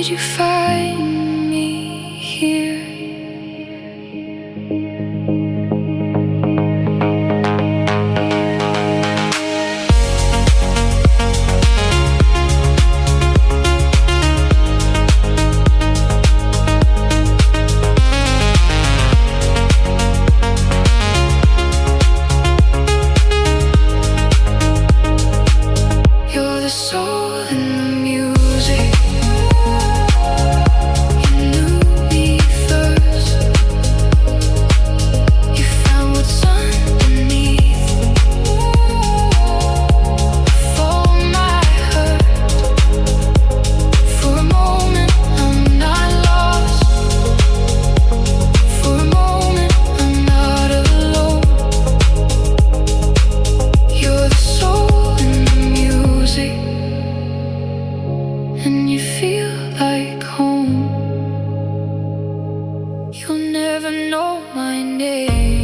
did you find me here? You're the soul in the music. You knew me first. You found what's underneath. For my hurt. For a moment I'm not lost. For a moment I'm not alone. You're the soul in the music. And you feel like home. You'll never know my name.